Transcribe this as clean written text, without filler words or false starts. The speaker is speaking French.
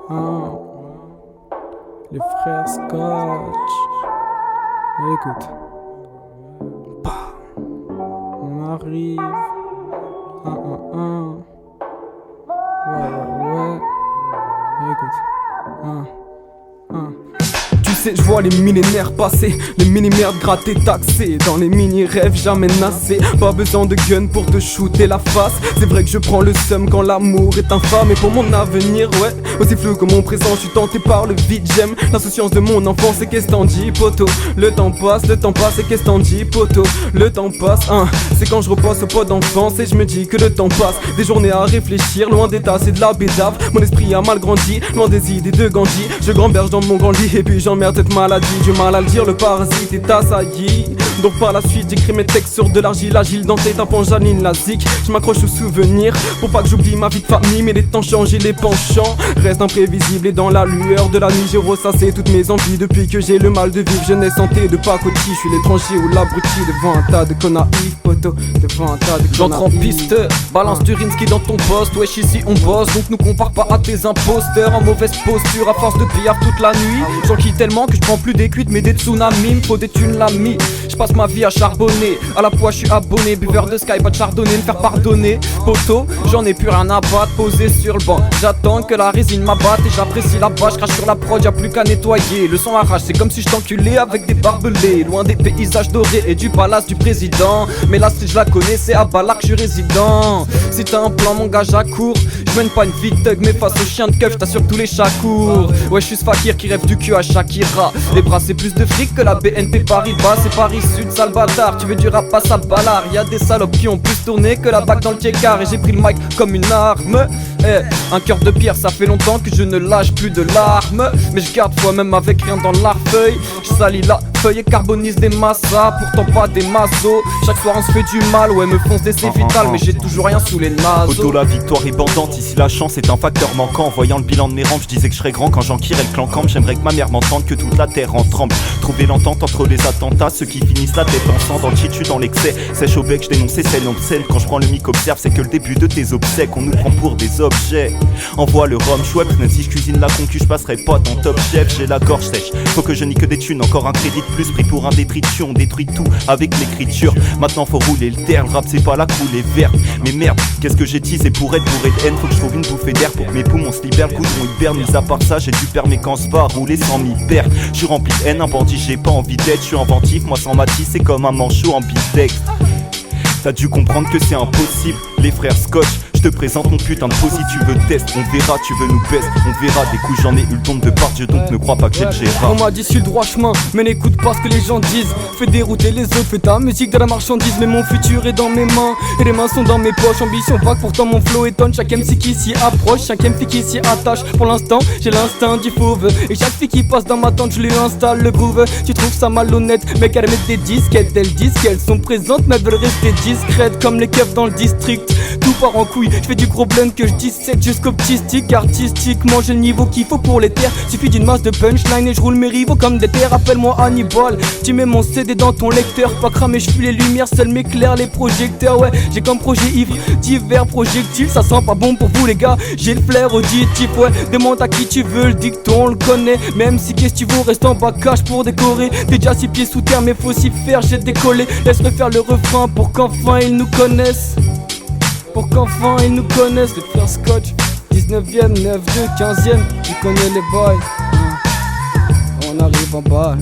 Hein. Les frères Scotch. Écoute. Bah. On arrive. Ouais. Écoute. Tu sais, je vois les millénaires passer, les mini-merdes gratter, taxer. Dans les mini-rêves jamais nassés. Pas besoin de gun pour te shooter la face. C'est vrai que je prends le seum quand l'amour est infâme. Et pour mon avenir, ouais, aussi flou que mon présent, je suis tenté par le vide. J'aime l'insouciance de mon enfance, et qu'est-ce t'en dis, poto? Le temps passe, et qu'est-ce t'en dis, poto? Le temps passe, hein. C'est quand je repasse au pot d'enfance et je me dis que le temps passe. Des journées à réfléchir, loin des tasses et de la bédave. Mon esprit a mal grandi, loin des idées de Gandhi. Je gamberge dans mon grand lit et puis j'emmerde cette maladie. Du mal à le dire, le parasite est assailli. Donc par la suite j'écris mes textes sur de l'argile agile. Dans tes tapons Janine la zik. Je m'accroche aux souvenirs pour pas que j'oublie ma vie de famille. Mais les temps changent et les penchants restent imprévisibles. Et dans la lueur de la nuit j'ai ressassé toutes mes envies. Depuis que j'ai le mal de vivre, je n'ai santé de pacotille. Je suis l'étranger ou l'abruti devant un tas de connards poto. Devant un tas de j'entre en piste, balance du Rinsky dans ton poste. Wesh ici on bosse, donc nous compare pas à tes imposteurs. En mauvaise posture à force de pillard toute la nuit. J'en quitte tellement que je prends plus des cuites mais des tsunamis. M'faux des thunes l'ami. Je passe ma vie à charbonner. À la fois je suis abonné, buveur de Sky, pas de chardonnay, me faire pardonner. Poto, j'en ai plus rien à battre, posé sur le banc. J'attends que la résine m'abatte et j'apprécie la bâche. Crache sur la prod, y'a plus qu'à nettoyer. Le son arrache, c'est comme si je t'enculais avec des barbelés. Loin des paysages dorés et du palace du président. Mais là si je la connais, c'est à Balak que je suis résident. Si t'as un plan, mon gars, j'accours. Je mène pas une vie de thug, mais face aux chiens de keuf, j't'assure tous les chats courts. Ouais, je suis ce fakir qui rêve du cul à Shakira. Les bras, c'est plus de fric que la BNP Paribas. C'est Paris Sud, sale bâtard. Tu veux du rap, passe à Ballard. Y'a des salopes qui ont plus tourné que la bague dans le tiécar. Et j'ai pris le mic comme une arme. Un cœur de pierre, ça fait longtemps que je ne lâche plus de larmes. Mais je garde foi même avec rien dans l'arfeuille. Je salis la feuille et carbonise des massas. Pourtant pas des massos. Chaque soir on se fait du mal, ouais me fonce des vital. Mais j'ai toujours rien sous les naseaux. Auto, la victoire est bandante, ici la chance est un facteur manquant. En voyant le bilan de mes rampes, je disais que je serais grand quand j'enquirais le clan camp. J'aimerais que ma mère m'entende, que toute la terre en tremble. Trouver l'entente entre les attentats, ceux qui finissent la tête en sang. Dans le chitu, dans l'excès, sèche au bec, je dénonçais scène obscène. Quand je prends le mic, observe, c'est que le début de tes obsèques. On nous prend pour des objets. Envoie le rhum chouette, même si je cuisine la concu, je passerai pas dans top chef. J'ai la gorge sèche, faut que je nie que des thunes. Encore un crédit de plus, pris pour un détritus. On détruit tout avec l'écriture. Maintenant faut rouler le terre, le rap c'est pas la coulée verte. Mais merde, qu'est-ce que j'ai teasé pour être bourré de haine. Faut que je trouve une bouffée d'air pour que mes poumons se libèrent. Le goudron hiberne, mis à part ça j'ai du permis quand se va rouler sans m'y perdre. Je suis rempli de haine, un bandit j'ai pas envie d'être. Je suis inventif, moi sans Matisse c'est comme un manchot en bidex. T'as dû comprendre que c'est impossible, les frères Scotch. Je te présente mon putain de faux, si tu veux test, on verra, tu veux nous baisser, on verra. Des coups j'en ai eu le don de part, donc ne crois pas que j'ai le gérard. On m'a dit suis le droit chemin, mais n'écoute pas ce que les gens disent. Fais dérouter les autres, fais ta musique de la marchandise. Mais mon futur est dans mes mains, et les mains sont dans mes poches. Ambition vague, pourtant mon flow étonne. Chaque MC qui s'y approche, chaque MC qui s'y attache. Pour l'instant, j'ai l'instinct du fauve. Et chaque fille qui passe dans ma tente, je lui installe le groove. Tu trouves ça malhonnête, mec, elles mettent des disquettes. Elles disent qu'elles sont présentes, mais elles veulent rester discrètes. Comme les keufs dans le district, tout part en couille. Je fais du gros blend que je dissèque jusqu'au psystique. Artistiquement j'ai le niveau qu'il faut pour les terres. Suffit d'une masse de punchline et je roule mes rivaux comme des terres. Appelle-moi Hannibal, tu mets mon CD dans ton lecteur. Pas cramer, je fuis les lumières, seuls m'éclairent les projecteurs. Ouais, j'ai comme projet ivre, divers projectiles. Ça sent pas bon pour vous les gars, j'ai le flair auditif. Ouais, demande à qui tu veux, le dicton on le connaît. Même si qu'est-ce que tu veux, reste en bas cache pour décorer. T'es déjà 6 pieds sous terre mais faut s'y faire, j'ai décollé. Laisse refaire le refrain pour qu'enfin ils nous connaissent. Pour qu'enfin ils nous connaissent, les frères Scotch. 19ème, 9-2, 15ème, tu connais les boys. On arrive en bas.